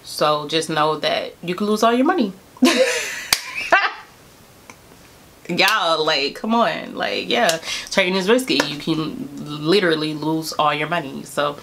So just know that you can lose all your money. Y'all, like, come on, like, yeah, trading is risky. You can literally lose all your money. So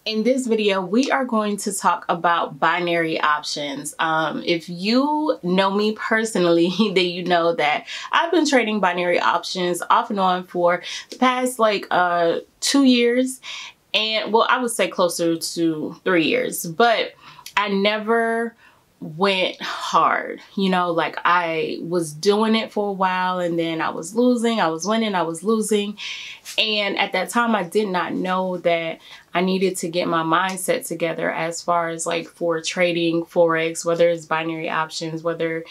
in this video, we are going to talk about binary options. If you know me personally, then you know that I've been trading binary options off and on for the past like 2 years. And well, I would say closer to 3 years, but I never went hard. You know, like I was doing it for a while and then I was losing, I was winning, I was losing. And at that time, I did not know that I needed to get my mindset together as far as like for trading Forex, whether it's binary options, whether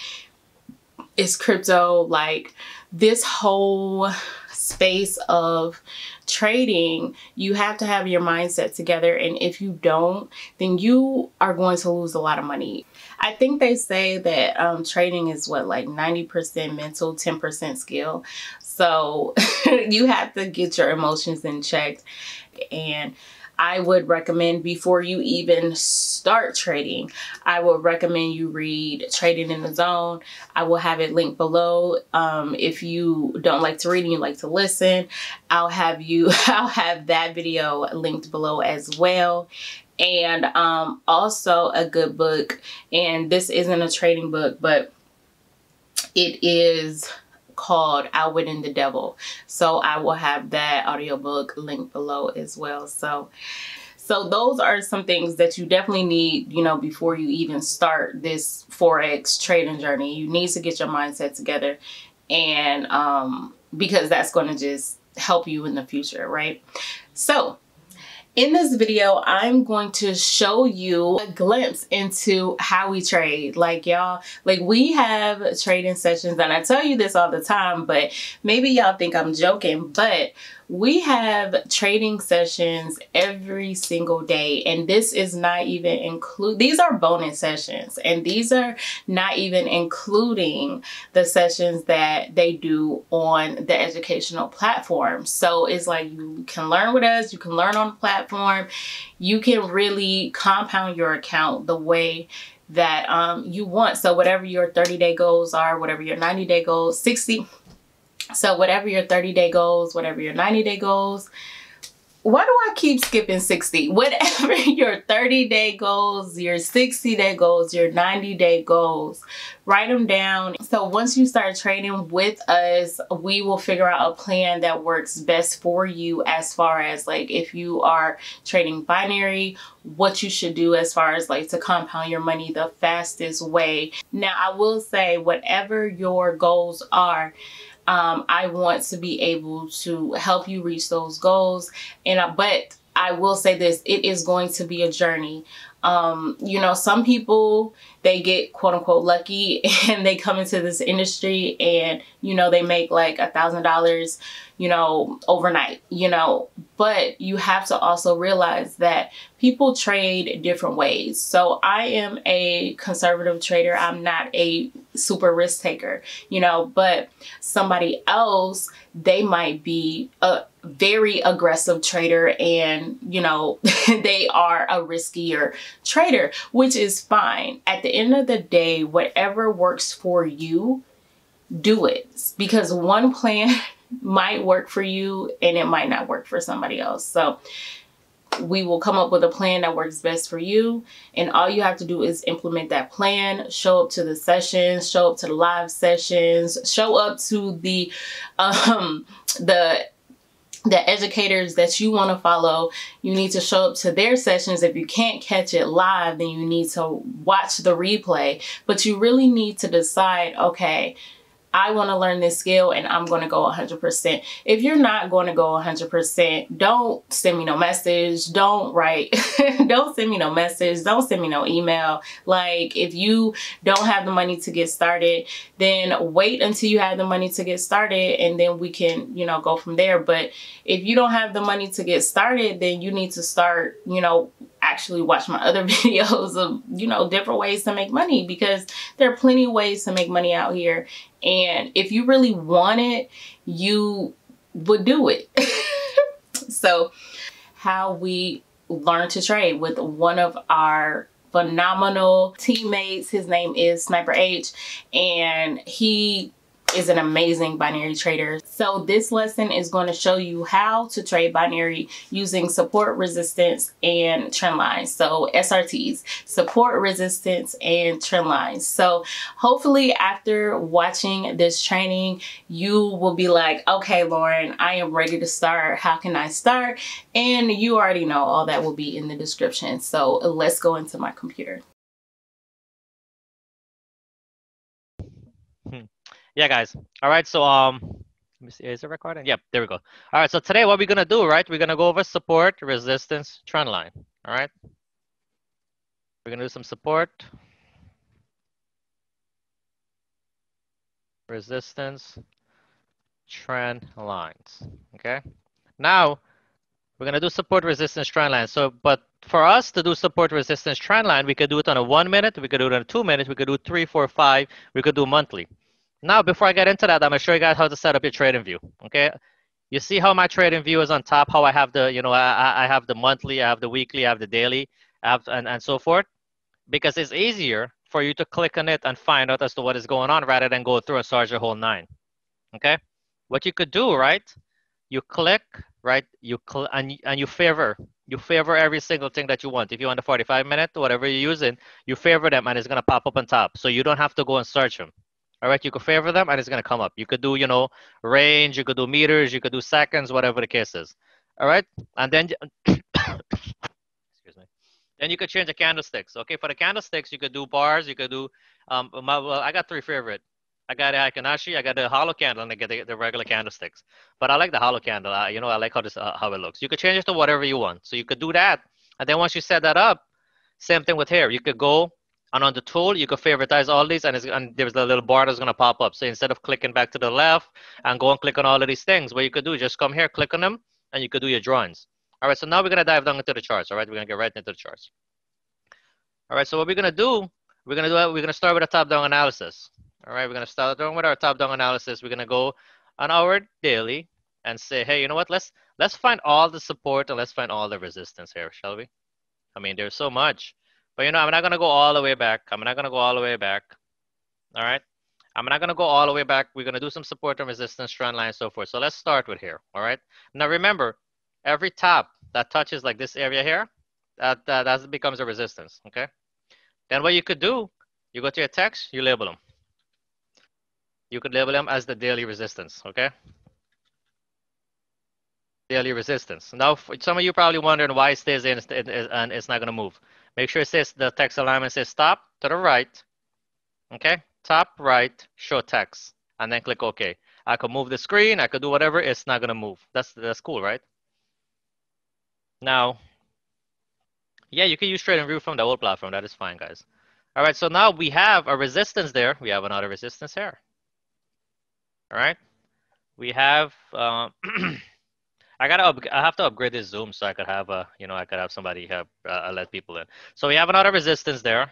it's crypto, like this whole space of trading, you have to have your mindset together. And if you don't, then you are going to lose a lot of money. I think they say that trading is what, like 90% mental, 10% skill. So you have to get your emotions in check. And I would recommend, before you even start trading, I would recommend you read Trading in the Zone. I will have it linked below. If you don't like to read and you like to listen, I'll have that video linked below as well. And also a good book, and this isn't a trading book, but it is called Outwitting the Devil. So I will have that audiobook linked below as well. So those are some things that you definitely need, you know, before you even start this Forex trading journey. You need to get your mindset together, and because that's going to just help you in the future, right? So in this video, I'm going to show you a glimpse into how we trade. Like, y'all, like we have trading sessions, and I tell you this all the time, but maybe y'all think I'm joking, but we have trading sessions every single day, and this is not even these are bonus sessions, and these are not even including the sessions that they do on the educational platform. So it's like you can learn with us, you can learn on the platform, you can really compound your account the way that you want. So whatever your 30-day goals are, whatever your 90-day goals, 60. So whatever your 30-day goals, whatever your 90-day goals, why do I keep skipping 60? Whatever your 30-day goals, your 60-day goals, your 90-day goals, write them down. So once you start trading with us, we will figure out a plan that works best for you, as far as like if you are trading binary, what you should do as far as like to compound your money the fastest way. Now, I will say, whatever your goals are, I want to be able to help you reach those goals. And but I will say this, it is going to be a journey. You know, some people, they get quote unquote lucky and they come into this industry and, you know, they make like $1,000, you know, overnight, you know, but you have to also realize that people trade different ways. So I am a conservative trader. I'm not a super risk taker, you know, but somebody else, they might be a very aggressive trader and, you know, they are a riskier trader, which is fine. At the end of the day, whatever works for you, do it, because one plan might work for you and it might not work for somebody else. So we will come up with a plan that works best for you, and all you have to do is implement that plan, show up to the sessions, show up to the live sessions, show up to the educators that you want to follow. You need to show up to their sessions. If you can't catch it live, then you need to watch the replay, but you really need to decide, okay, I want to learn this skill and I'm going to go 100%. If you're not going to go 100%, don't send me no message. Don't write. Don't send me no message. Don't send me no email. Like, if you don't have the money to get started, then wait until you have the money to get started and then we can, you know, go from there. But if you don't have the money to get started, then you need to start, you know, actually watch my other videos of, you know, different ways to make money, because There are plenty of ways to make money out here. And if you really want it, you would do it. So how we learn to trade with one of our phenomenal teammates. His name is Sniper H, and he is an amazing binary trader. So this lesson is going to show you how to trade binary using support, resistance, and trend lines. So SRTs, support, resistance, and trend lines. So hopefully after watching this training, you will be like, okay, Lauren, I am ready to start. How can I start? And you already know all that will be in the description. So let's go into my computer. Yeah, guys. All right, so let me see, is it recording? Yep, there we go. All right, so today what we're gonna do, right? We're gonna go over support, resistance, trend line. All right. We're gonna do some support, resistance, trend lines. Okay. Now we're gonna do support, resistance, trend line. So, but for us to do support, resistance, trend line, we could do it on a 1 minute, we could do it on a 2 minutes, we could do 3, 4, 5, we could do monthly. Now, before I get into that, I'm gonna show you guys how to set up your trading view. Okay. You see how my trading view is on top, how I have the, you know, I have the monthly, I have the weekly, I have the daily, I have, and so forth, because it's easier for you to click on it and find out as to what is going on rather than go through and search the whole 9. Okay. What you could do, right? You click, right? And you favor every single thing that you want. If you want the 45-minute, whatever you're using, you favor them and it's gonna pop up on top. So you don't have to go and search them. All right, you could favor them and it's gonna come up. You could do, you know, range, you could do meters, you could do seconds, whatever the case is. All right, and then, excuse me. Then you could change the candlesticks. Okay, for the candlesticks, you could do bars, you could do, well, I got 3 favorite. I got the Icon-Ashi, I got the hollow candle, and I get the regular candlesticks. But I like the hollow candle. You know, I like how this how it looks. You could change it to whatever you want. So you could do that, and then once you set that up, same thing with here. You could go. And on the tool, you can favoritize all these, and there's a little bar that's going to pop up. So instead of clicking back to the left and go and click on all of these things, what you could do is just come here, click on them, and you could do your drawings. All right, so now we're going to dive down into the charts. All right, we're going to get right into the charts. All right, so what we're going to do, we're going to start with a top-down analysis. All right, we're going to start down with our top-down analysis. We're going to go on our daily and say, hey, you know what? Let's find all the support and let's find all the resistance here, shall we? I mean, there's so much. But, you know, I'm not going to go all the way back. I'm not going to go all the way back. All right. I'm not going to go all the way back. We're going to do some support and resistance, trend line, and so forth. So let's start with here. All right. Now, remember, every top that touches like this area here, that becomes a resistance. Okay. Then what you could do, you go to your text, you label them. You could label them as the daily resistance. Okay. Daily resistance. Now, some of you probably wondering why it stays in and it's not going to move. Make sure it says the text alignment says stop to the right. Okay, top right, show text, and then click OK. I could move the screen. I could do whatever. It's not going to move. That's cool, right? Now, yeah, you can use Trading View from the old platform. That is fine, guys. All right, so now we have a resistance there. We have another resistance here. All right, we have. I have to upgrade this Zoom so I could have you know, I could have somebody have let people in. So we have another resistance there.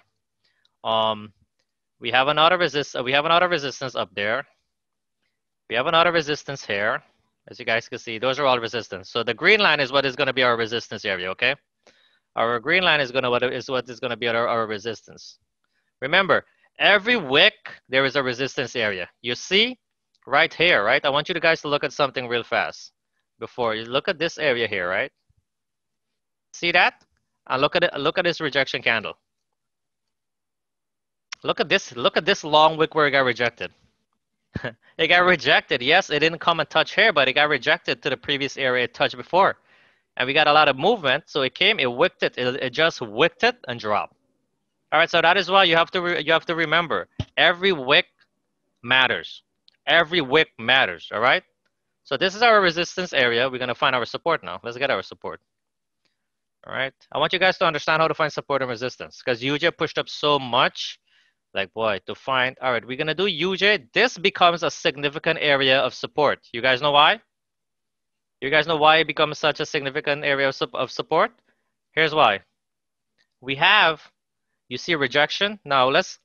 We have another resistance up there. We have another resistance here. As you guys can see, those are all resistance. So the green line is what is going to be our resistance area. Okay, our green line is what is going to be our resistance. Remember, every wick there is a resistance area. You see, right here, right? I want you guys to look at something real fast. Before you look at this area here, right? See that? And look at it. Look at this rejection candle. Look at this. Look at this long wick where it got rejected. It got rejected. Yes, it didn't come and touch here, but it got rejected to the previous area it touched before. And we got a lot of movement, so it came, it wicked it. It just wicked it and dropped. All right, so that is why you have to remember every wick matters. Every wick matters. All right. So this is our resistance area. We're going to find our support now. Let's get our support. All right. I want you guys to understand how to find support and resistance because UJ pushed up so much. Like, boy, to find. All right, we're going to do UJ. This becomes a significant area of support. You guys know why? You guys know why it becomes such a significant area of support? Here's why. We have You see rejection. Now let's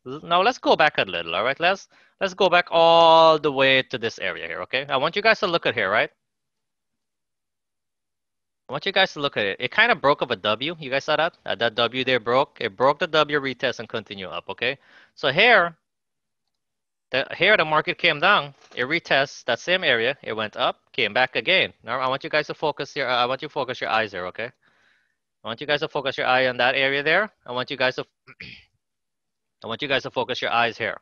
go back a little. All right, let's go back all the way to this area here. Okay, I want you guys to look at here, right? I want you guys to look at it. It kind of broke up a W. You guys saw that? That W there broke. It broke the W, retest, and continue up. Okay, so here the market came down. It retests that same area. It went up, came back again. Now I want you guys to focus here. I want you to focus your eyes here. Okay, I want you guys to focus your eye on that area there. I want you guys to focus your eyes here.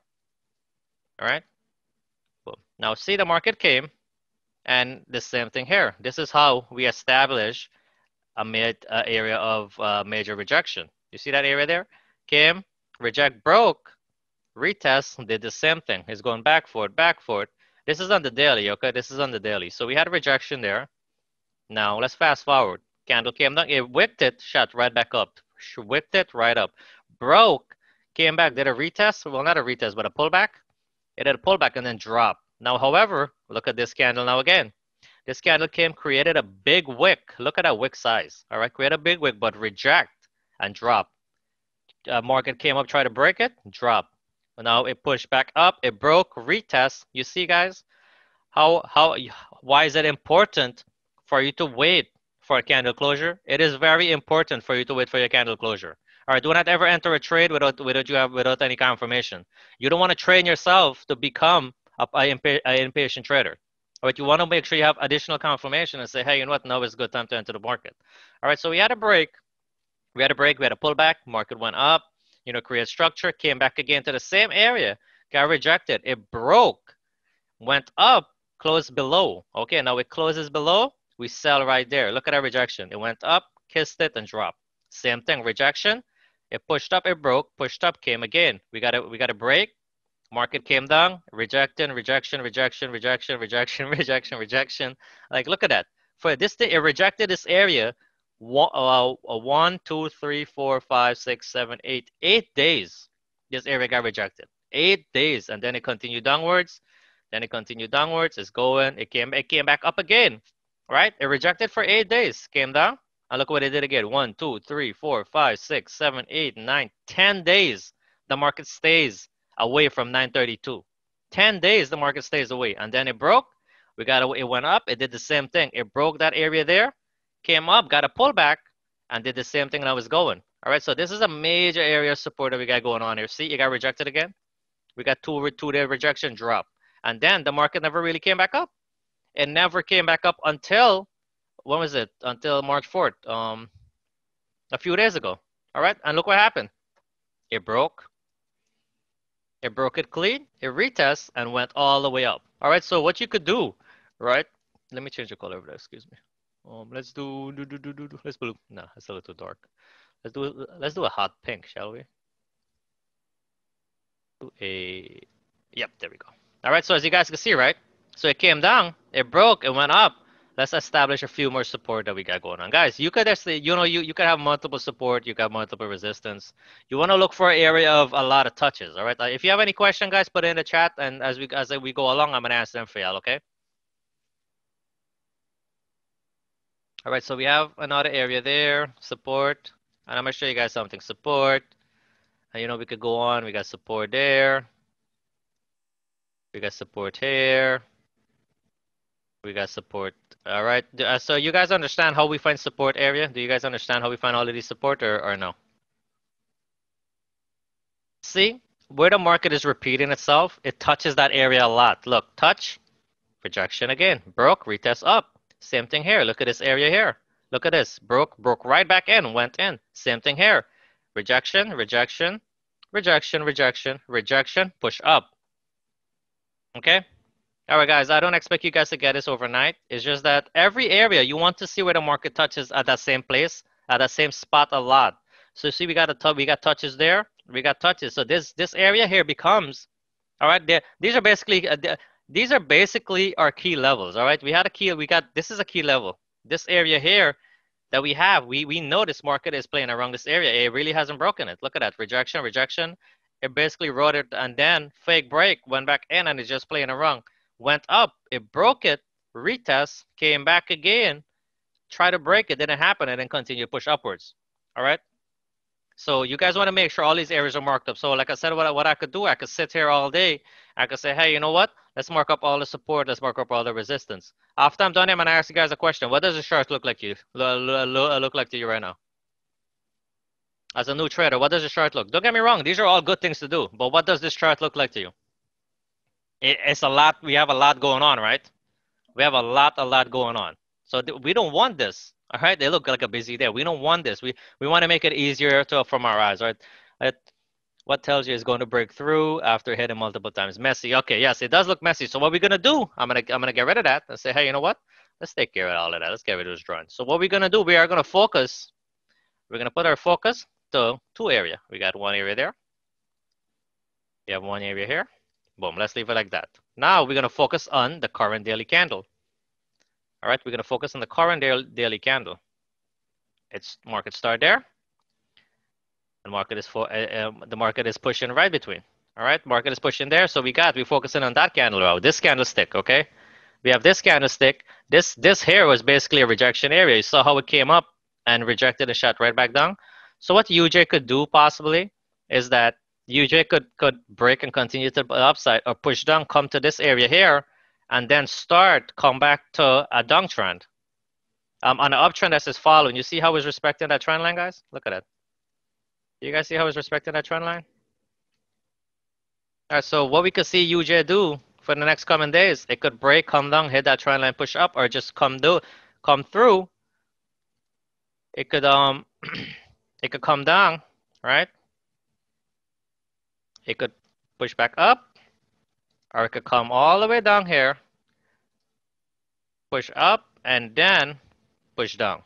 All right. Boom. Now see the market came, and the same thing here. This is how we establish a area of major rejection. You see that area there? Came, reject, broke, retest, did the same thing. It's going back, forward, back, forward. This is on the daily, okay? This is on the daily. So we had a rejection there. Now let's fast forward. Candle came down, it wicked it, shot right back up. Wicked it right up. Broke, came back, did a retest. Well, not a retest, but a pullback. It had a pullback and then drop. Now, however, look at this candle now again. This candle came, created a big wick. Look at that wick size. All right, create a big wick, but reject and drop. Market came up, try to break it, drop. Now it pushed back up, it broke, retest. You see, guys, why is it important for you to wait for a candle closure? It is very important for you to wait for your candle closure. All right, do not ever enter a trade without any confirmation. You don't want to train yourself to become an impatient trader. All right, you want to make sure you have additional confirmation and say, hey, you know what? Now is a good time to enter the market. All right, so we had a break. We had a pullback. Market went up. You know, create structure, came back again to the same area, got rejected. It broke, went up, closed below. Okay, now it closes below. We sell right there. Look at that rejection. It went up, kissed it, and dropped. Same thing, rejection. It pushed up, it broke, pushed up, came again. We got a break. Market came down, rejection. Like, look at that. For this thing, it rejected this area 1, 2, 3, 4, 5, 6, 7, 8. 8 days. This area got rejected. 8 days, and then it continued downwards. It's going. It came back up again, right? It rejected for 8 days, came down, and look what it did again. 1, 2, 3, 4, 5, 6, 7, 8, 9, 10 days. The market stays away from 932. 10 days the market stays away, and then it broke. It went up. It did the same thing. It broke that area there, came up, got a pullback, and did the same thing that I was going. All right, so this is a major area of support that we got going on here. See, it got rejected again. We got two-day rejection drop, and then the market never really came back up. It never came back up until, when was it? Until March 4th, a few days ago. All right, and look what happened. It broke. It broke it clean. It retests and went all the way up. All right, so what you could do, right? Let me change the color over there. Excuse me. Let's do let's blue. No, it's a little too dark. Let's do a hot pink, shall we? Yep, there we go. All right, so as you guys can see, right? So it came down, it broke, it went up. Let's establish a few more support that we got going on. Guys, you could actually, you could have multiple support, you got multiple resistance. You want to look for an area of a lot of touches, all right? If you have any question, guys, put it in the chat, and as we go along, I'm gonna answer them for y'all, okay? All right, so we have another area there, support, and I'm gonna show you guys something. Support, and we could go on. We got support there. We got support here. We got support. All right, so you guys understand how we find support area? Do you guys understand how we find all of these support or no? See, where the market is repeating itself, it touches that area a lot. Look, touch, rejection again, broke, retest up. Same thing here. Look at this area here. Look at this. Broke right back in, went in. Same thing here. Rejection, rejection, rejection, rejection, rejection, push up. Okay? All right, guys, I don't expect you guys to get this overnight. It's just that every area, you want to see where the market touches at that same place, at that same spot a lot. So see, we got touches there. We got touches. So this area here becomes, all right, these are basically our key levels, all right? We had a key, this is a key level. This area here that we have, we know this market is playing around this area. It really hasn't broken it. Look at that, rejection, rejection. It basically wrote it and then fake break, went back in and it's just playing around. Went up, it broke it, retest, came back again, tried to break it, didn't happen, and then continue to push upwards, all right? So you guys want to make sure all these areas are marked up. So like I said, what I could do, I could sit here all day. I could say, hey, you know what? Let's mark up all the support. Let's mark up all the resistance. After I'm done, I'm going to ask you guys a question. What does the chart look like to you? Look like to you right now? As a new trader, what does the chart look? Don't get me wrong. These are all good things to do. But what does this chart look like to you? It's a lot. We have a lot going on, right? We have a lot going on. So we don't want this. All right, they look like a busy day. We don't want this. We want to make it easier from our eyes, right? What tells you it's going to break through after hitting multiple times? Messy. Okay, yes, it does look messy. So what we're gonna do? I'm gonna get rid of that and say, hey, you know what? Let's take care of all of that. Let's get rid of this drawing. So what we're gonna do? We are gonna focus. We're gonna put our focus to two areas. We got one area there. We have one area here. Boom. Let's leave it like that. Now we're gonna focus on the current daily candle. All right, we're gonna focus on the current daily candle. It's market start there. The market is pushing right between. All right, market is pushing there. So we're focusing on that candle row, this candlestick. Okay, we have this candlestick. This here was basically a rejection area. You saw how it came up and rejected and shot right back down. So what UJ could do possibly is that UJ could break and continue to the upside or push down, come to this area here, and then come back to a downtrend. On an uptrend that's just following. You see how it's respecting that trend line, guys? Look at it. You guys see how it's respecting that trend line? All right, so what we could see UJ do for the next coming days, it could break, come down, hit that trend line, push up, or just come through. It could it could come down, right? It could push back up, or it could come all the way down here, push up, and then push down.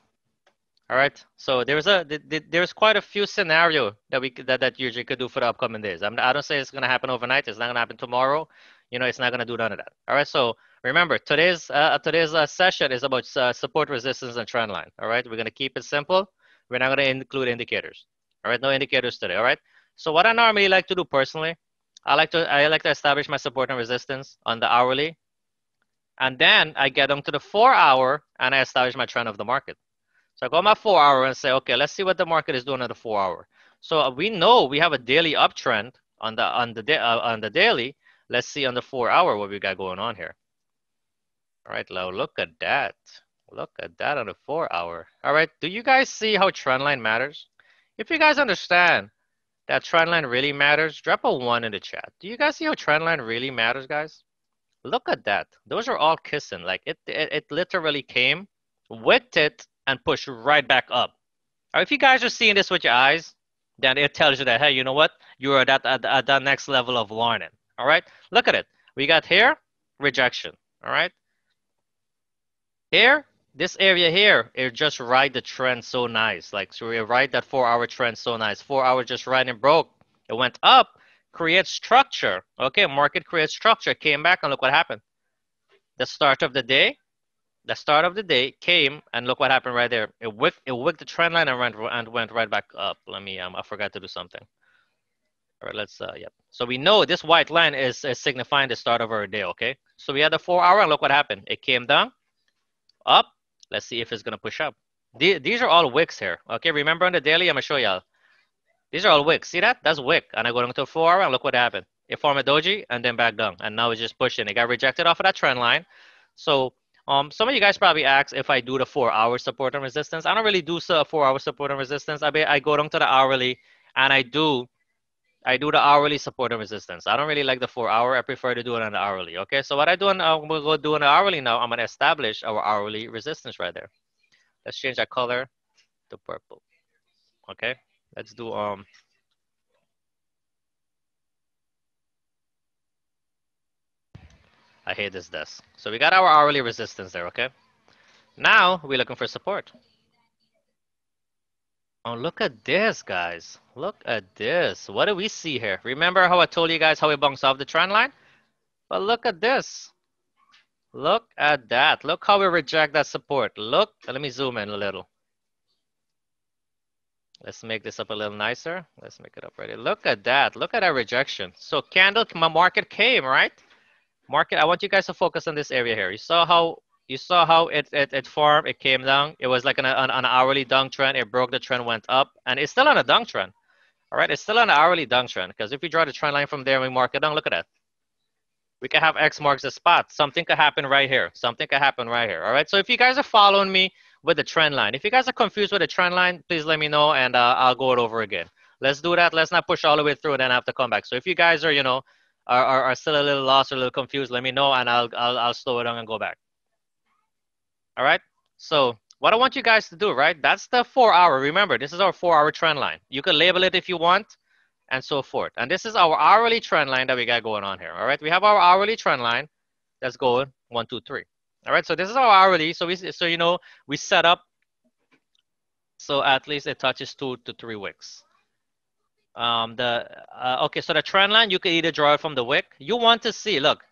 All right, so there's quite a few scenarios that usually could do for the upcoming days. I don't say it's gonna happen overnight. It's not gonna happen tomorrow. You know, it's not gonna do none of that. All right, so remember today's session is about support, resistance, and trend line. All right, we're gonna keep it simple. We're not gonna include indicators. All right, no indicators today. All right. So what I normally like to do personally, I like to establish my support and resistance on the hourly, and then I get them to the 4-hour and I establish my trend of the market. So I go on my 4-hour and say, okay, let's see what the market is doing at the 4-hour. So we know we have a daily uptrend on the daily. Let's see on the 4-hour what we got going on here. All right, now look at that. Look at that on the 4-hour. All right, do you guys see how trend line matters? If you guys understand that trend line really matters, drop a 1 in the chat. Do you guys see how trend line really matters, guys? Look at that. Those are all kissing. Like it literally came, whipped it, and push right back up. Or if you guys are seeing this with your eyes, then it tells you that, hey, you know what? You're at that next level of learning. All right? Look at it. We got here, rejection. All right? Here, this area here, it just ride the trend so nice. Like, so we ride that 4-hour trend so nice. 4 hours just right and broke. It went up, creates structure. Okay, market creates structure. Came back and look what happened. The start of the day came and look what happened right there. It wicked the trend line and went right back up. Let me I forgot to do something. All right, let's yep. So we know this white line is signifying the start of our day. Okay, so we had the 4-hour and look what happened. It came down, up. Let's see if it's gonna push up. These are all wicks here. Okay, remember on the daily, I'm gonna show y'all. These are all wicks. See that? That's wick. And I go down to a 4-hour and look what happened. It formed a doji and then back down, and now it's just pushing. It got rejected off of that trend line. So some of you guys probably ask if I do the 4-hour support and resistance. I don't really do 4-hour support and resistance. I go down to the hourly and I do the hourly support and resistance. I don't really like the 4-hour. I prefer to do it on the hourly. Okay, so what I'm gonna go do on the hourly now. I'm gonna establish our hourly resistance right there. Let's change that color to purple. Okay, let's do I hate this desk. So we got our hourly resistance there. Okay. Now we're looking for support. Oh, look at this, guys. Look at this. What do we see here? Remember how I told you guys how we bounced off the trend line? But look at this. Look at that. Look how we reject that support. Look, let me zoom in a little. Let's make this up a little nicer. Let's make it up right here. Look at that. Look at our rejection. So my market came, right? Market, I want you guys to focus on this area here. You saw how it formed, it came down. It was like on an hourly downtrend. It broke the trend, went up, and it's still on a downtrend. All right, it's still an hourly downtrend because if we draw the trend line from there and we mark it down, look at that. We can have X marks the spot. Something could happen right here. Something could happen right here. All right, so if you guys are following me with the trend line, if you guys are confused with the trend line, please let me know and I'll go it over again. Let's do that. Let's not push all the way through and then have to come back. So if you guys are, you know, are still a little lost or a little confused, let me know and I'll slow it down and go back. All right, so what I want you guys to do, right? That's the 4 hour. Remember, this is our 4 hour trend line. You can label it if you want and so forth. And this is our hourly trend line that we got going on here. All right, we have our hourly trend line that's going 1, 2, 3. All right, so this is our hourly. So you know, we set up so at least it touches 2 to 3 wicks. Okay, so the trend line, you can either draw it from the wick. You want to see, look,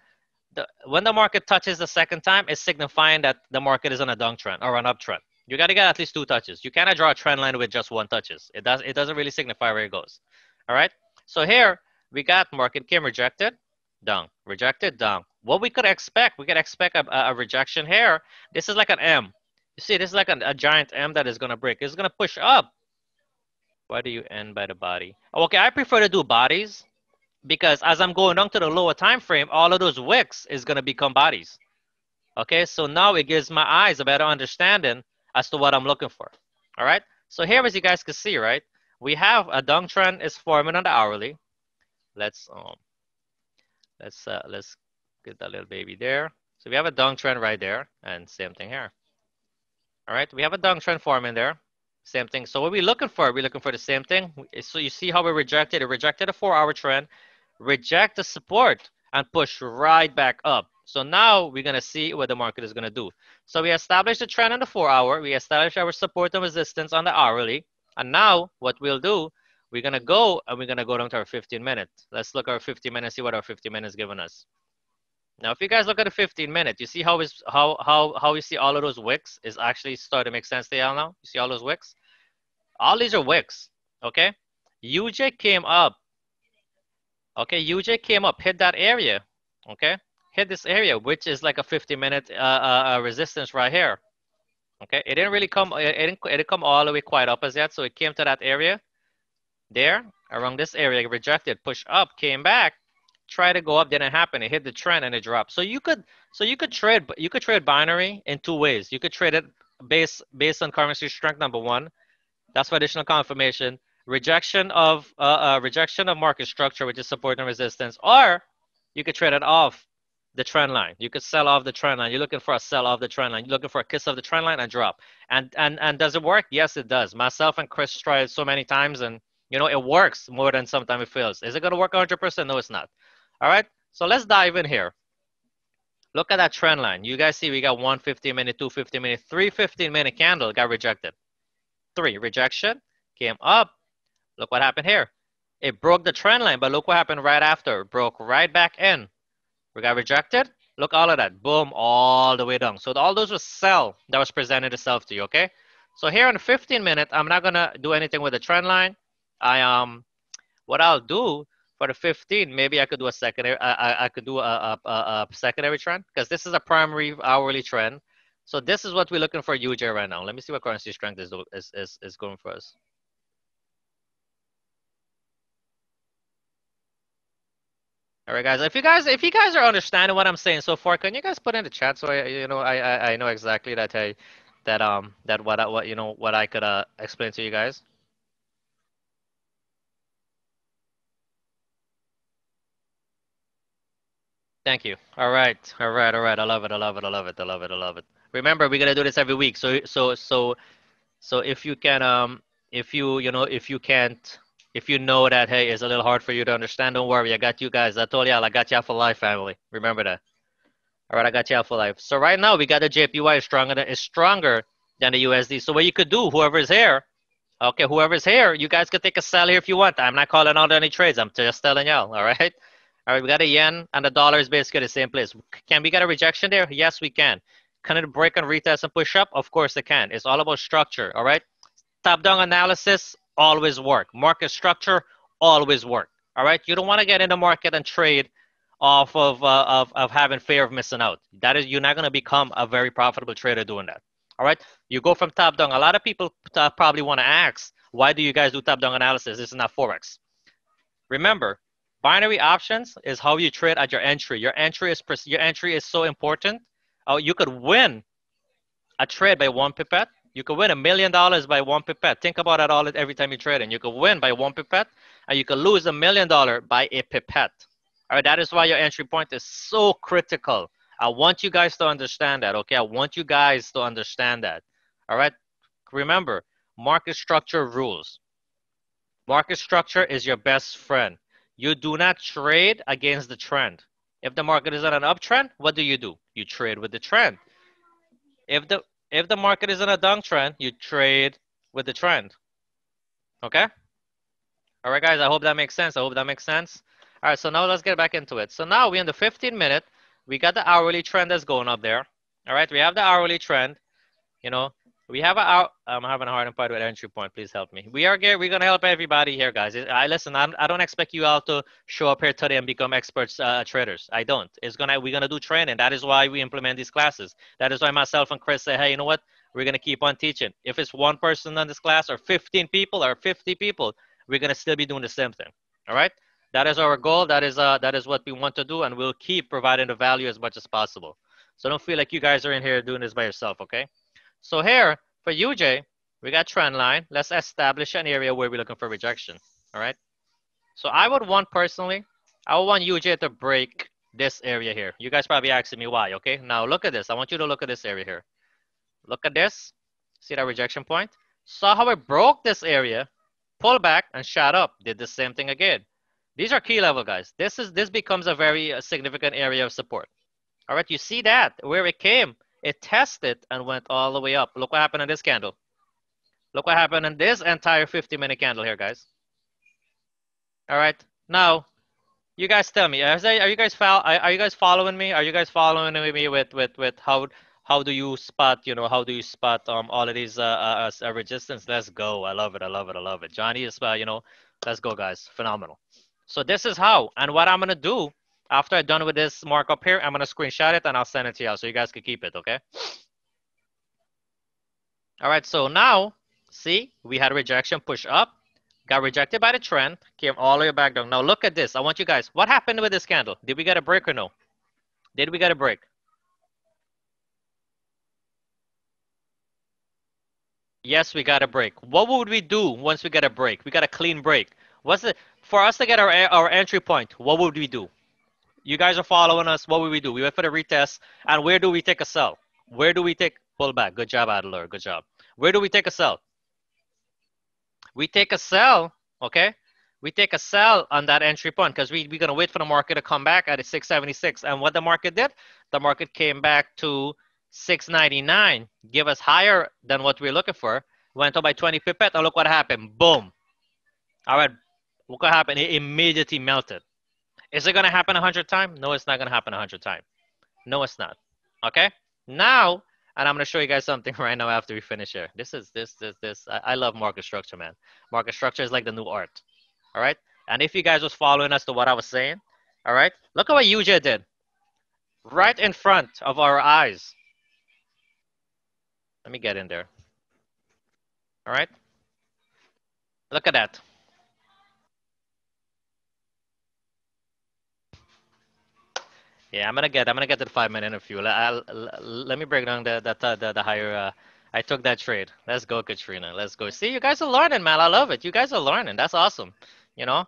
when the market touches the second time, it's signifying that the market is on a downtrend or an uptrend. You got to get at least 2 touches. You cannot draw a trend line with just 1 touches. It doesn't really signify where it goes. All right, so here we got market came rejected, down, rejected, down. What we could expect, we could expect a rejection here. This is like an M. You see, this is like a giant M that is going to break. It's going to push up. Why do you end by the body? Okay, I prefer to do bodies because as I'm going down to the lower time frame, all of those wicks is going to become bodies. Okay, so now it gives my eyes a better understanding as to what I'm looking for. All right, so here, as you guys can see, right, we have a downtrend is forming on the hourly. Let's get that little baby there. So we have a downtrend right there, and same thing here. All right, we have a downtrend forming there. Same thing. So what are we looking for? We're looking for the same thing. So you see how we rejected it. Rejected a 4 hour trend, reject the support, and push right back up. So now we're going to see what the market is going to do. So we established a trend on the 4 hour. We established our support and resistance on the hourly. And now what we'll do, we're going to go and we're going to go down to our 15 minute. Let's look at our 15 minutes, see what our 15 minutes giving us. Now, if you guys look at the 15 minute, you see how we see all of those wicks is actually starting to make sense to y'all now? You see all those wicks? All these are wicks, okay? UJ came up. Okay, UJ came up, hit that area, okay? Hit this area, which is like a 50-minute resistance right here. Okay, it didn't really come, it didn't come all the way quite up as yet, so it came to that area there, around this area, rejected, push up, came back, try to go up, didn't happen. It hit the trend and it dropped. So you could trade binary in 2 ways. You could trade it based on currency strength, number 1. That's for additional confirmation. Rejection of market structure, which is support and resistance, or you could trade it off the trend line. You could sell off the trend line. You're looking for a sell off the trend line. You're looking for a kiss of the trend line and drop. And does it work? Yes, it does. Myself and Chris tried so many times, and you know it works more than sometimes it fails. Is it going to work 100%? No, it's not. All right. So let's dive in here. Look at that trend line. You guys see we got 1 15-minute, 2 15-minute, 3 15-minute candle got rejected. 3 rejection, came up. Look what happened here. It broke the trend line, but look what happened right after. It broke right back in. We got rejected. Look, all of that. Boom, all the way down. So all those was sell that was presented itself to you, okay? So here on the 15-minute, I'm not going to do anything with the trend line. What I'll do for the 15, maybe I could do a secondary. I could do a secondary trend because this is a primary hourly trend. So this is what we're looking for UJ right now. Let me see what currency strength is going for us. All right, guys. If you guys are understanding what I'm saying so far, can you guys put in the chat so I know exactly that what I could explain to you guys. Thank you. All right. I love it. Remember, we're gonna do this every week. So if you can, if you know that, hey, it's a little hard for you to understand, don't worry. I got you guys. I told y'all, I got y'all for life, family. Remember that. All right, I got y'all for life. So right now, we got the JPY is stronger than the USD. So what you could do, whoever's here, okay, whoever's here, you guys could take a sell here if you want. I'm not calling out any trades. I'm just telling y'all, all right? All right, we got a yen and the dollar is basically the same place. Can we get a rejection there? Yes, we can. Can it break and retest and push up? Of course it can. It's all about structure, all right? Top-down analysis always work. Market structure always work, all right? You don't want to get in the market and trade off of having fear of missing out. That is, you're not going to become a very profitable trader doing that, all right? You go from top-down. A lot of people probably want to ask, Why do you guys do top-down analysis? This is not Forex. Remember, binary options is how you trade at your entry. Your entry is so important. You could win a trade by 1 pipette. You could win $1 million by 1 pipette. Think about it all every time you trade in. You could win by 1 pipette, and you could lose $1 million by a pipette. All right, that is why your entry point is so critical. I want you guys to understand that, okay? I want you guys to understand that. All right, remember, market structure rules. Market structure is your best friend. You do not trade against the trend. If the market is on an uptrend, what do? You trade with the trend. If the market is in a downtrend, you trade with the trend. Okay? All right, guys, I hope that makes sense. All right, so now let's get back into it. So now we're in the 15-minute. We got the hourly trend that's going up there. All right, we have the hourly trend. You know, we have I'm having a hard time with entry point. Please help me. We're gonna help everybody here, guys. Listen. I don't expect you all to show up here today and become experts traders. I don't. We're gonna do training. That is why we implement these classes. That is why myself and Chris say, hey, you know what? We're gonna keep on teaching. If it's one person in this class, or 15 people, or 50 people, we're gonna still be doing the same thing. All right. That is our goal. That is what we want to do, and we'll keep providing the value as much as possible. So don't feel like you guys are in here doing this by yourself. Okay. So here, for UJ, we got trend line. Let's establish an area where we're looking for rejection, all right? So I would want UJ to break this area here. You guys probably asking me why, okay? Now look at this. I want you to look at this area here. Look at this. See that rejection point? Saw how it broke this area, pulled back, and shot up. Did the same thing again. These are key level, guys. This becomes a very significant area of support. All right, you see that, where it came. It tested and went all the way up. Look what happened in this candle. Look what happened in this entire 50-minute candle here, guys. All right. Now, you guys tell me, are you guys following me? Are you guys following me with how do you spot, all of these resistance? Let's go. I love it. Johnny is, let's go, guys. Phenomenal. So this is how, and what I'm going to do after I'm done with this markup here, I'm going to screenshot it and I'll send it to you so you guys can keep it, okay? All right, so now, see, we had a rejection, push up, got rejected by the trend, came all the way back down. Now look at this. I want you guys, what happened with this candle? Did we get a break or no? Did we get a break? Yes, we got a break. What would we do once we get a break? We got a clean break. For us to get our entry point, what would we do? You guys are following us. What would we do? We went for the retest. And where do we take a sell? Where do we take pullback? Good job, Adler. Good job. Where do we take a sell? We take a sell, okay? We take a sell on that entry point because we're going to wait for the market to come back at a 676. And what the market did? The market came back to 699. Give us higher than what we're looking for. Went up by 20 pipette. And look what happened. Boom. All right. Look what happened. It immediately melted. Is it going to happen 100 times? No, it's not going to happen 100 times. No, it's not. Okay? Now, and I'm going to show you guys something right now after we finish here. This. I love market structure, man. Market structure is like the new art. All right? And if you guys was following us to what I was saying, all right? Look at what UJ did. Right in front of our eyes. Let me get in there. All right? Look at that. Yeah, I'm gonna get to the 5-minute interview. Let me break down the higher. I took that trade. Let's go, Katrina. Let's go. See, you guys are learning, man. I love it. You guys are learning. That's awesome. You know,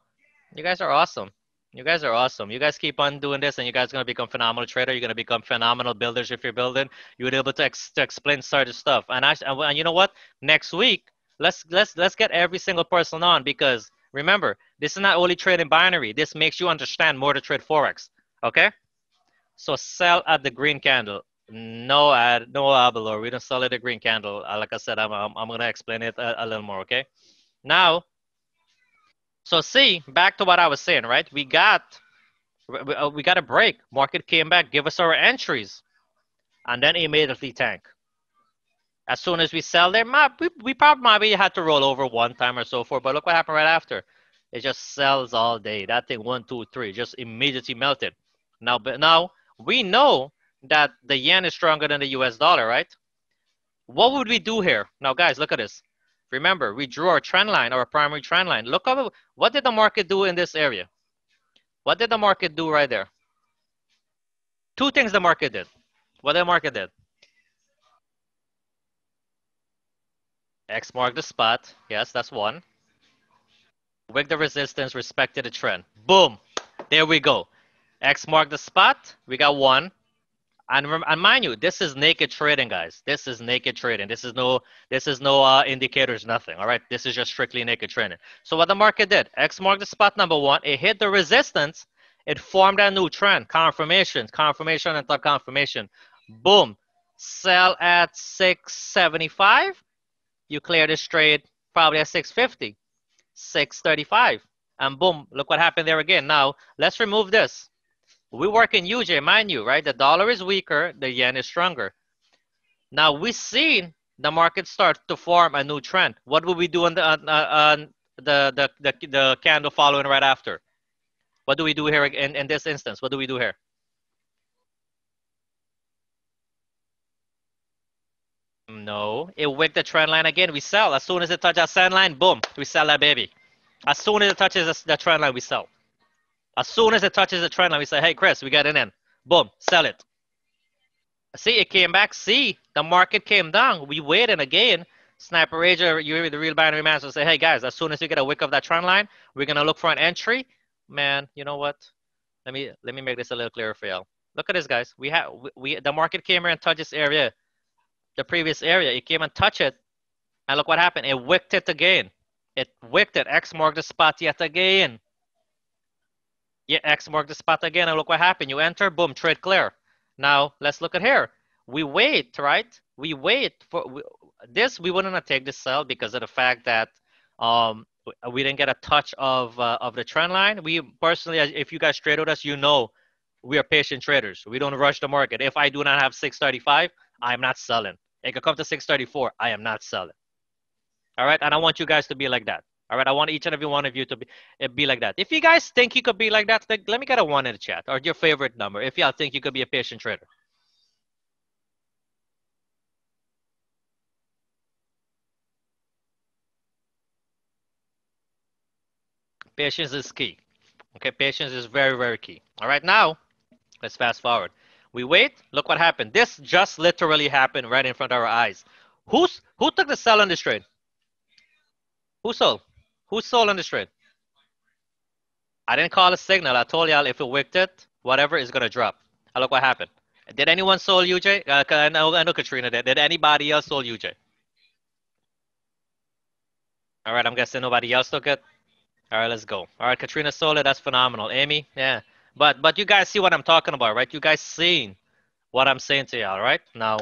you guys are awesome. You guys are awesome. You guys keep on doing this, and you guys are gonna become phenomenal trader. You're gonna become phenomenal builders if you're building. You'll be able to explain certain stuff. And you know what? Next week, let's get every single person on, because remember, this is not only trading binary. This makes you understand more to trade forex. Okay? So sell at the green candle. No Abelor. We don't sell at the green candle. Like I said, I'm gonna explain it a little more. Okay. Now, so see, back to what I was saying, right? We got a break. Market came back, give us our entries, and then immediately tank. As soon as we sell there, we probably had to roll over one time or so forth. But look what happened right after. It just sells all day. That thing 1, 2, 3 just immediately melted. Now we know that the yen is stronger than the US dollar, right? What would we do here? Now, guys, look at this. Remember, we drew our trend line, our primary trend line. Look up, what did the market do in this area? What did the market do right there? Two things the market did. What the market did? X marked the spot. Yes, that's one. Wick the resistance, respected the trend. Boom. There we go. X marked the spot. We got one. And mind you, this is naked trading, guys. This is naked trading. This is no indicators, nothing. All right, this is just strictly naked trading. So what the market did, X marked the spot number one. It hit the resistance. It formed a new trend, confirmation, and top confirmation. Boom. Sell at 675. You clear this trade probably at 650, 635, and boom. Look what happened there again. Now let's remove this. We work in UJ, mind you, right? The dollar is weaker, the yen is stronger. Now we've seen the market start to form a new trend. What will we do on the candle following right after? What do we do here in this instance? What do we do here? No, it wicked the trend line again. We sell. As soon as it touches that trend line, boom, we sell that baby. As soon as it touches the trend line, we sell. As soon as it touches the trend line, we say, hey, Chris, we got it in. Boom, sell it. See, it came back. See, the market came down. We waited again. Sniper Rager, you the real binary man, will say, hey, guys, as soon as we get a wick of that trend line, we're going to look for an entry. Man, you know what? Let me make this a little clearer for y'all. Look at this, guys. The market came here and touched this area, the previous area. It came and touched it. And look what happened. It wicked it again. It wicked it. X marked the spot yet again. Yeah, X marked the spot again, and look what happened. You enter, boom, trade clear. Now, let's look at here. We wait, right? We wait for this. We wouldn't have taken this sell because of the fact that we didn't get a touch of the trend line. We personally, if you guys trade with us, you know we are patient traders. We don't rush the market. If I do not have 635, I am not selling. It could come to 634. I am not selling. All right, and I want you guys to be like that. All right, I want each and every one of you to be like that. If you guys think you could be like that, then let me get a 1 in the chat or your favorite number if y'all think you could be a patient trader. Patience is key. Okay, patience is very, very key. All right, now let's fast forward. We wait. Look what happened. This just literally happened right in front of our eyes. Who took the sell on this trade? Who sold? Who sold on this trade? I didn't call a signal. I told y'all if it wicked it, whatever is gonna drop. And look what happened. Did anyone sold UJ? I know Katrina did. Did anybody else sold UJ? All right, I'm guessing nobody else took it. All right, let's go. All right, Katrina sold it. That's phenomenal. Amy, yeah. But you guys see what I'm talking about, right? You guys seen what I'm saying to y'all, right? Now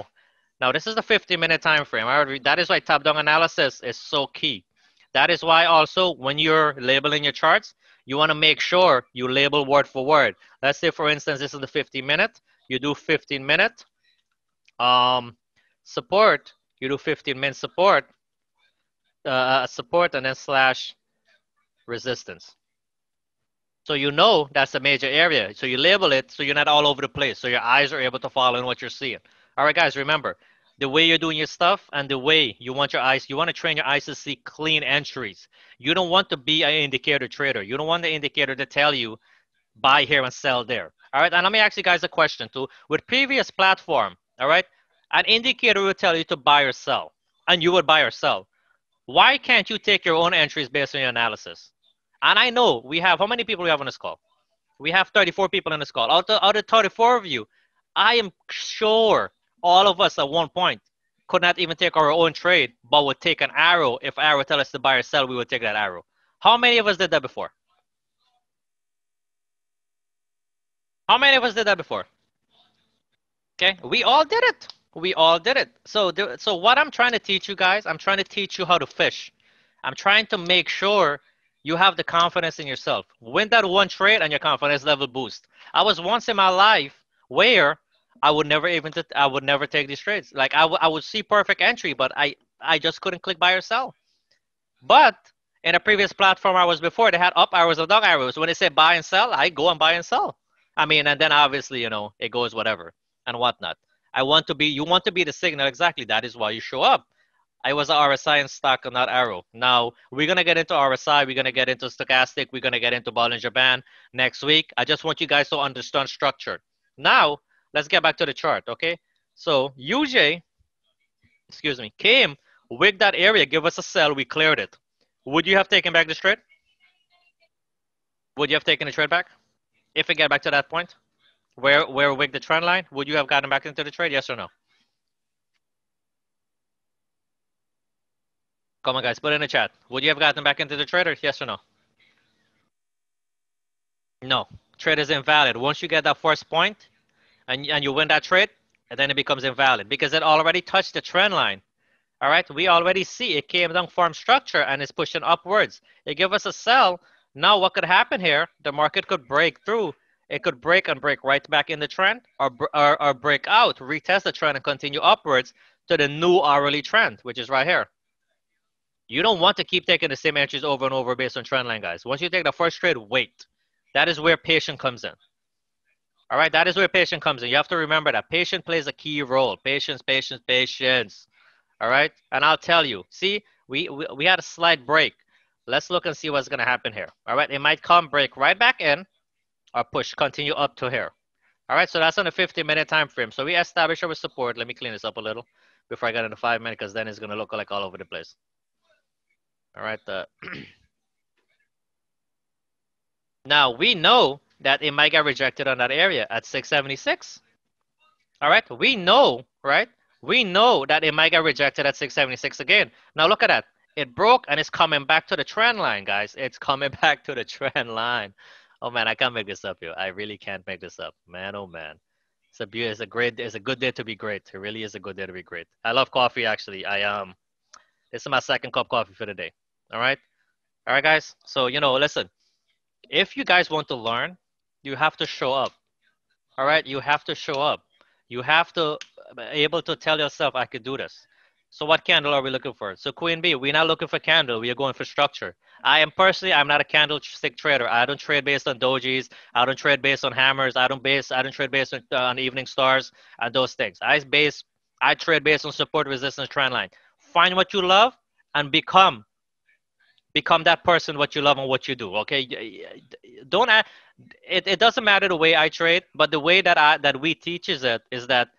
this is the 50-minute time frame. All right, that is why top-down analysis is so key. That is why also when you're labeling your charts, you want to make sure you label word for word. Let's say, for instance, this is the 50-minute. You do 15-minute support. You do 15-minute support, support, and then slash resistance. So you know that's a major area. So you label it so you're not all over the place. So your eyes are able to follow in what you're seeing. All right, guys, remember, the way you're doing your stuff and the way you want your eyes, you want to train your eyes to see clean entries. You don't want to be an indicator trader. You don't want the indicator to tell you buy here and sell there. All right, and let me ask you guys a question too. With previous platform, all right, an indicator will tell you to buy or sell, and you would buy or sell. Why can't you take your own entries based on your analysis? And I know we have, how many people we have on this call? We have 34 people in this call. Out of 34 of you, I am sure all of us at one point could not even take our own trade, but would take an arrow. If arrow tell us to buy or sell, we would take that arrow. How many of us did that before? How many of us did that before? Okay, we all did it. We all did it. So what I'm trying to teach you guys, I'm trying to teach you how to fish. I'm trying to make sure you have the confidence in yourself. Win that one trade and your confidence level boost. I was once in my life where I would never take these trades. Like I would see perfect entry, but I just couldn't click buy or sell. But in a previous platform I was before, they had up arrows or down arrows. When they say buy and sell, I go and buy and sell. I mean, and then obviously, you know, it goes whatever and whatnot. You want to be the signal. Exactly. That is why you show up. I was an RSI and stock, not arrow. Now, we're going to get into RSI. We're going to get into stochastic. We're going to get into Bollinger Band next week. I just want you guys to understand structure. Now, let's get back to the chart, okay? So, UJ, excuse me, came, wigged that area, give us a sell. We cleared it. Would you have taken back the trade? Would you have taken the trade back? If it get back to that point? Where wigged the trend line? Would you have gotten back into the trade? Yes or no? Come on, guys, put it in the chat. Would you have gotten back into the trade, or yes or no? No. Trade is invalid. Once you get that first point and you win that trade, and then it becomes invalid because it already touched the trend line. All right, we already see it came down, form structure, and it's pushing upwards. It gave us a sell. Now, what could happen here? The market could break through. It could break and break right back in the trend, or break out, retest the trend, and continue upwards to the new hourly trend, which is right here. You don't want to keep taking the same entries over and over based on trend line, guys. Once you take the first trade, wait. That is where patience comes in. All right, that is where patience comes in. You have to remember that patience plays a key role. Patience, patience, patience. All right, and I'll tell you. See, we had a slight break. Let's look and see what's going to happen here. All right, it might come break right back in or push, continue up to here. All right, so that's on a 50-minute time frame. So we established our support. Let me clean this up a little before I get into 5 minutes, because then it's going to look like all over the place. All right. Now, we know that it might get rejected on that area at 676. All right. We know, right? We know that it might get rejected at 676 again. Now, look at that. It broke and it's coming back to the trend line, guys. It's coming back to the trend line. Oh, man, I can't make this up, yo. I really can't make this up. Man, oh, man. It's a good day to be great. It really is a good day to be great. I love coffee, actually. This is my second cup of coffee for the day. All right, guys. So, listen, if you guys want to learn, you have to show up. All right, you have to show up. You have to be able to tell yourself, I could do this. So what candle are we looking for? So Queen B, we're not looking for candle. We are going for structure. I'm not a candlestick trader. I don't trade based on dojis. I don't trade based on hammers. I don't trade based on evening stars and those things. I trade based on support, resistance, trend line. Find what you love and become that person, what you love and what you do. Okay, it doesn't matter the way I trade, but the way that we teaches it is that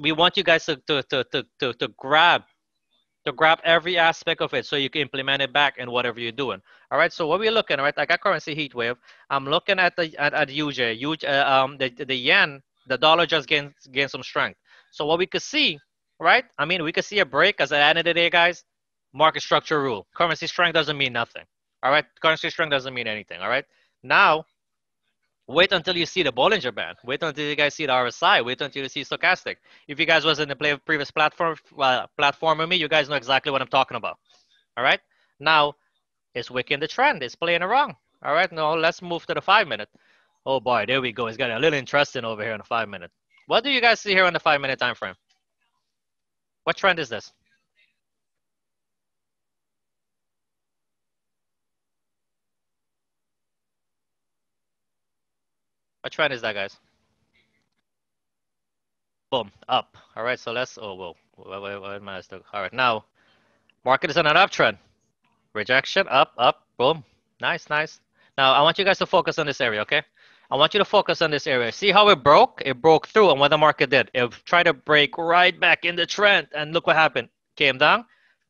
we want you guys to grab every aspect of it so you can implement it back in whatever you're doing. All right, so what we're looking at, right? I got currency heat wave. I'm looking at the yen, the dollar just gained some strength. So what we could see, right? I mean, we could see a break, as at the end of the day, guys. Market structure rule. Currency strength doesn't mean nothing. All right, currency strength doesn't mean anything. All right, now wait until you see the Bollinger Band. Wait until you guys see the RSI. Wait until you see stochastic. If you guys was in the previous platform with me, you guys know exactly what I'm talking about. All right, now it's wicking the trend. It's playing it wrong. All right, now let's move to the 5 minute. Oh boy, there we go. It's getting a little interesting over here in the 5 minute. What do you guys see here on the 5 minute time frame? What trend is this? What trend is that, guys? Boom, up. All right, so let's, oh, whoa. Wait, all right, now, market is on an uptrend. Rejection, up, boom. Nice, nice. Now, I want you guys to focus on this area, okay? I want you to focus on this area. See how it broke? It broke through, and what the market did, it tried to break right back in the trend, and look what happened. Came down,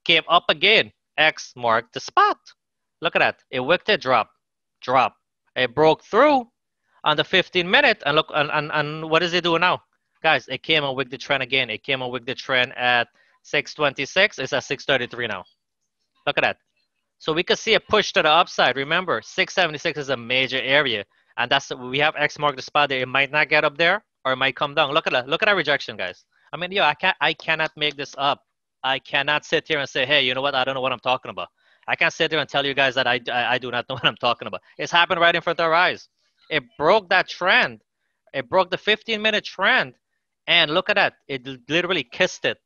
came up again. X marked the spot. Look at that. It wicked it, drop. It broke through on the 15-minute, and look, and what is it doing now? Guys, it came and wicked the trend again. It came and wicked the trend at 626. It's at 633 now. Look at that. So we could see a push to the upside. Remember, 676 is a major area, and we have X mark the spot there. It might not get up there, or it might come down. Look at that. Look at that rejection, guys. I mean, I cannot make this up. I cannot sit here and say, hey, you know what? I don't know what I'm talking about. I can't sit there and tell you guys that I do not know what I'm talking about. It's happened right in front of our eyes. It broke that trend. It broke the 15-minute trend. And look at that. It literally kissed it.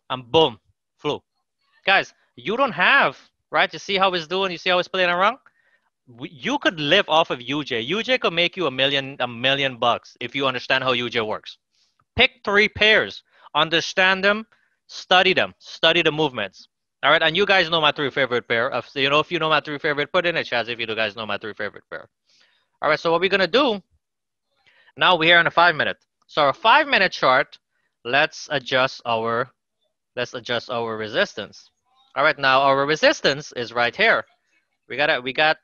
And boom, flew. Guys, you don't have, right? You see how it's doing? You see how it's playing around? You could live off of UJ. UJ could make you $1 million bucks if you understand how UJ works. Pick 3 pairs. Understand them. Study them. Study the movements. All right, and you guys know my three favorite pair. You know, if you know my three favorite, put in the chat if you guys know my three favorite pair. All right, so what we're gonna do now? We're here in a 5-minute. So our 5-minute chart. Let's adjust our resistance. All right, now our resistance is right here. We got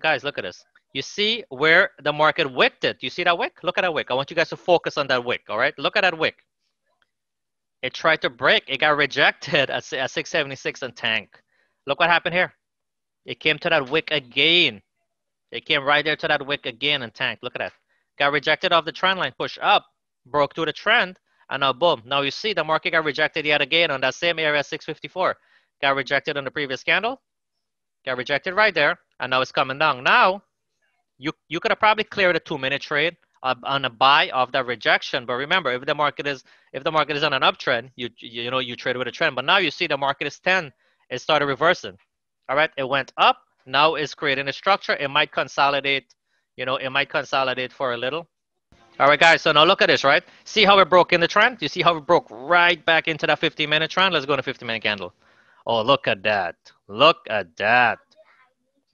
guys. Look at this. You see where the market wicked it? You see that wick? Look at that wick. I want you guys to focus on that wick. All right, look at that wick. It tried to break. It got rejected at 676 and tank. Look what happened here. It came to that wick again. It came right there to that wick again and tanked. Look at that. Got rejected off the trend line. Push up. Broke through the trend. And now boom. Now you see the market got rejected yet again on that same area 654. Got rejected on the previous candle. Got rejected right there. And now it's coming down. Now, you could have probably cleared a 2-minute trade on a buy of that rejection. But remember, if the market is on an uptrend, you know you trade with a trend. But now you see the market is 10. It started reversing. All right, it went up. Now it's creating a structure. It might consolidate. You know, it might consolidate for a little. All right, guys. So now look at this, right? See how it broke in the trend? You see how it broke right back into that 15-minute trend? Let's go on a 50-minute candle. Oh, look at that. Look at that.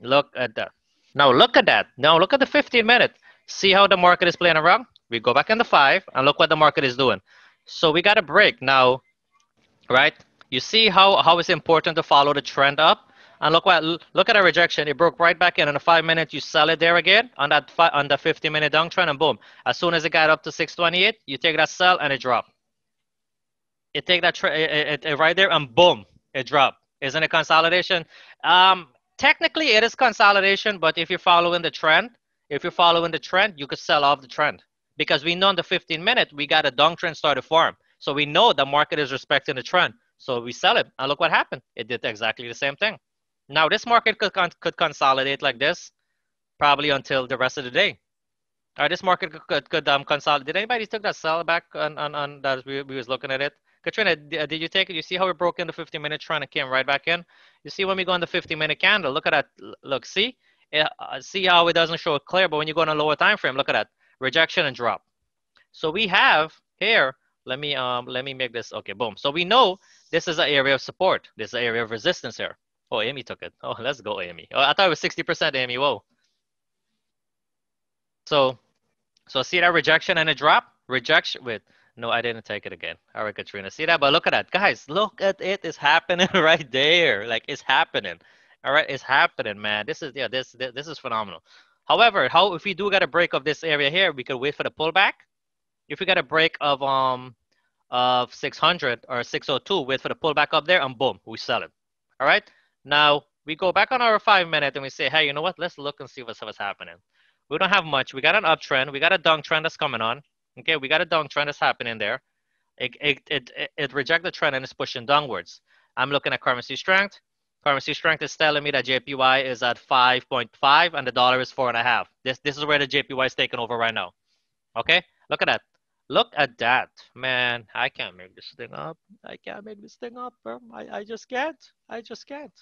Look at that. Now look at that. Now look at the 15-minute. See how the market is playing around? We go back in the 5 and look what the market is doing. So we got a break now, right? You see how it's important to follow the trend up? And look at a rejection. It broke right back in a 5-minute. You sell it there again on the 50-minute downtrend, and boom. As soon as it got up to 628, you take that sell and it dropped. It take that right there and boom, it dropped. Isn't it consolidation? Technically, it is consolidation, but if you're following the trend, you could sell off the trend because we know in the 15-minute we got a downtrend start to form. So we know the market is respecting the trend. So we sell it, and look what happened. It did exactly the same thing. Now this market could consolidate like this, probably until the rest of the day. All right, this market could consolidate. Did anybody took that sell back on that we was looking at it? Katrina, did you take it? You see how it broke in the 50-minute trend and came right back in? You see when we go on the 50-minute candle, look at that. Look, see? See how it doesn't show it clear, but when you go on a lower time frame, look at that. Rejection and drop. So we have here, let me make this, okay, boom. So we know this is an area of support. This is an area of resistance here. Oh, Amy took it. Oh, let's go, Amy. Oh, I thought it was 60%, Amy. Whoa. So see that rejection and a drop? Rejection with, no, I didn't take it again. All right, Katrina, see that? But look at that. Guys, look at it. It's happening right there. Like, it's happening. All right, it's happening, man. This is phenomenal. However, if we do get a break of this area here, we could wait for the pullback. If we get a break of 600 or 602, wait for the pullback up there, and boom, we sell it. All right. Now we go back on our 5-minute and we say, hey, you know what? Let's look and see what's happening. We don't have much. We got an uptrend. We got a downtrend that's coming on. Okay, we got a downtrend that's happening there. It rejected the trend and it's pushing downwards. I'm looking at currency strength. Currency strength is telling me that JPY is at 5.5 and the dollar is 4.5. This is where the JPY is taking over right now. Okay, look at that. Look at that, man. I can't make this thing up. I can't make this thing up, bro. I just can't. I just can't.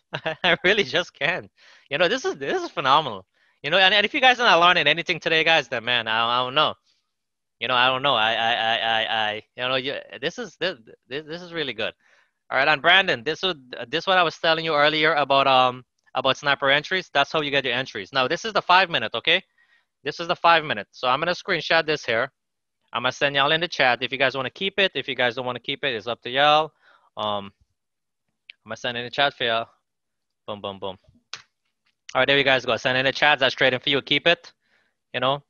I really just can't. You know, this is phenomenal. You know, and if you guys are not learning anything today, guys, then man, I don't know. You know, I don't know. You know, this is really good. All right, and Brandon, this what I was telling you earlier about sniper entries. That's how you get your entries. Now, this is the 5-minute, okay? This is the 5-minute. So I'm gonna screenshot this here. I'm gonna send y'all in the chat. If you guys want to keep it, if you guys don't want to keep it, it's up to y'all. I'm gonna send in the chat for y'all. Boom, boom, boom. All right, there you guys go. Send in the chat. That's trading for you. Keep it. You know,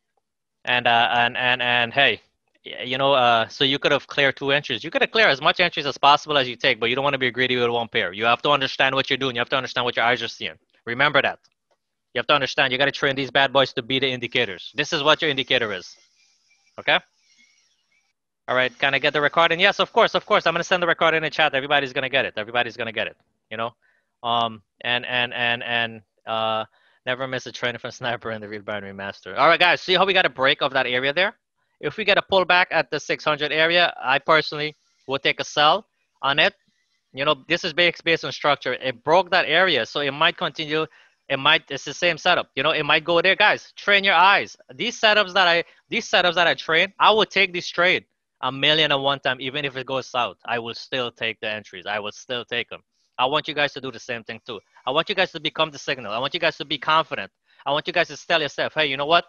and hey, you know, so you could have cleared 2 entries. You could have cleared as much entries as possible as you take, but you don't want to be greedy with one pair. You have to understand what you're doing. You have to understand what your eyes are seeing. Remember that. You have to understand. You got to train these bad boys to be the indicators. This is what your indicator is. Okay. All right, can I get the recording? Yes, of course. I'm gonna send the recording in the chat. Everybody's gonna get it. Everybody's gonna get it. You know, never miss a training from Sniper and the Real Binary Master. All right, guys, see how we got a break of that area there? If we get a pullback at the 600 area, I personally would take a sell on it. You know, this is based on structure. It broke that area, so it might continue. It's the same setup. You know, it might go there, guys. Train your eyes. These setups that I train, I would take this trade. 1,000,001 time, even if it goes south, I will still take the entries. I will still take them. I want you guys to do the same thing too. I want you guys to become the signal. I want you guys to be confident. I want you guys to tell yourself, hey, you know what?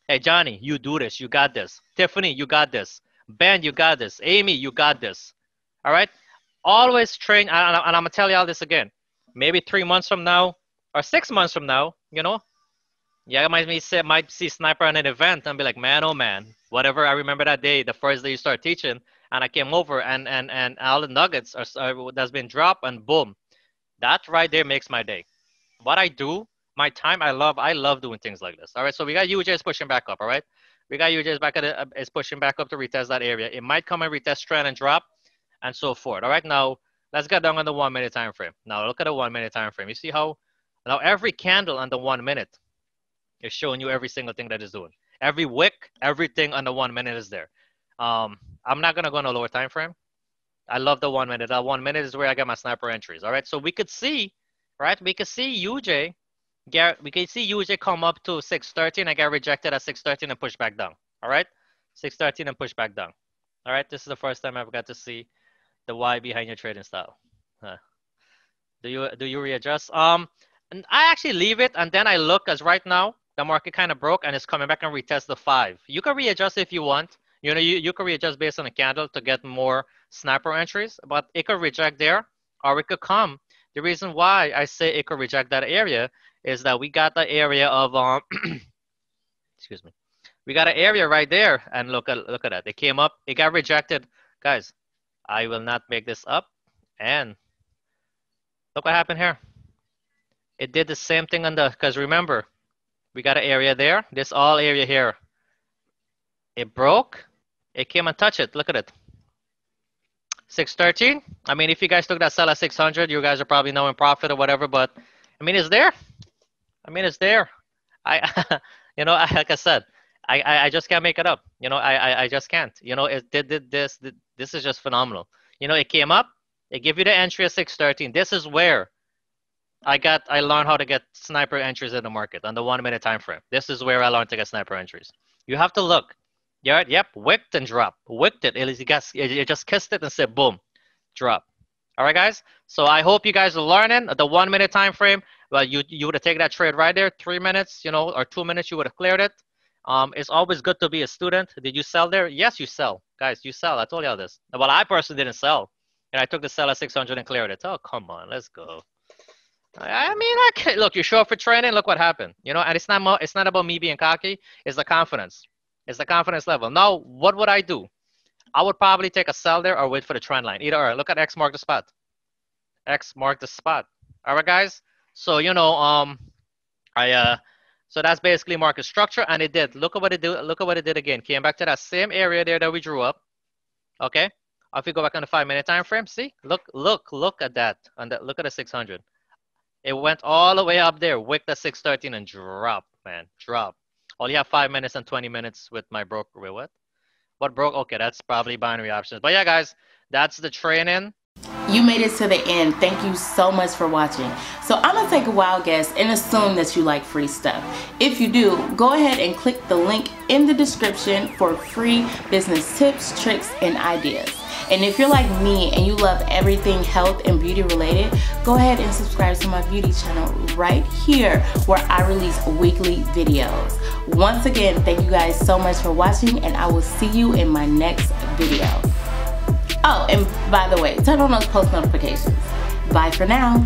Hey, Johnny, you do this. You got this. Tiffany, you got this. Ben, you got this. Amy, you got this. All right? Always train, and I'm going to tell you all this again. Maybe 3 months from now or 6 months from now, you know, yeah, I might see Sniper at an event and be like, man, oh man, whatever. I remember that day, the first day you start teaching, and I came over and all the nuggets that's been dropped, and boom, that right there makes my day. What I do, my time, I love doing things like this. All right, so we got UJ pushing back up. All right, we got UJ is pushing back up to retest that area. It might come and retest trend and drop, and so forth. All right, now let's get down on the 1 minute time frame. Now look at the 1 minute time frame. You see how now every candle on the 1 minute is showing you every single thing that is doing. Every wick, everything on the 1 minute is there. I'm not gonna go on a lower time frame. I love the 1 minute. That 1 minute is where I get my sniper entries. All right, so we could see, right? We could see UJ. We can see UJ come up to 613 and get rejected at 613 and push back down. All right, 613 and push back down. All right, this is the first time I ever got to see the why behind your trading style. Do you readjust? And I actually leave it, and then I look, as right now the market kind of broke and it's coming back and retest the 5. You can readjust if you want. You know, you can readjust based on the candle to get more sniper entries, but it could reject there or it could come. The reason why I say it could reject that area is that we got the area of excuse me, we got an area right there, and look at that. It came up, it got rejected, guys. I will not make this up, and look what happened here. It did the same thing on the, because remember, we got an area there, this all area here. It broke, it came and touched it. Look at it. 613. I mean, if you guys took that sell at 600, you guys are probably now in profit or whatever, but I mean, it's there. I mean, it's there. You know, like I said, I just can't make it up. You know, I just can't. You know, it did this. This is just phenomenal. You know, it came up, it gave you the entry at 613. This is where I learned how to get sniper entries in the market on the 1 minute time frame. This is where I learned to get sniper entries. You have to look. Yeah, yep, wicked and drop. Wicked it. You just kissed it and said boom, drop. All right, guys. So I hope you guys are learning the 1 minute time frame. Well, you would have taken that trade right there, 3 minutes, you know, or 2 minutes, you would have cleared it. It's always good to be a student. Did you sell there? Yes, you sell, guys. You sell. I told you all this. Well, I personally didn't sell, and I took the sell at 600 and cleared it. Oh, come on, let's go. I mean, look, you show up for training. Look what happened. You know, and it's not about me being cocky. It's the confidence. It's the confidence level. Now, what would I do? I would probably take a sell there or wait for the trend line. Either or. Look at X mark the spot. X mark the spot. All right, guys. So you know, so that's basically market structure, and it did. Look at what it did. Look at what it did again. Came back to that same area there that we drew up. Okay. If we go back on the 5 minute time frame, see, look at that. Look at the 600. It went all the way up there, wicked at 613 and drop, man, drop. Only have 5 minutes and 20 minutes with my broker. Wait, what? What broke? Okay, that's probably binary options. But yeah, guys, that's the training. You made it to the end. Thank you so much for watching. So I'm gonna take a wild guess and assume that you like free stuff. If you do, go ahead and click the link in the description for free business tips, tricks, and ideas. And if you're like me and you love everything health and beauty related, go ahead and subscribe to my beauty channel right here where I release weekly videos. Once again, thank you guys so much for watching, and I will see you in my next video. Oh, and by the way, turn on those post notifications. Bye for now.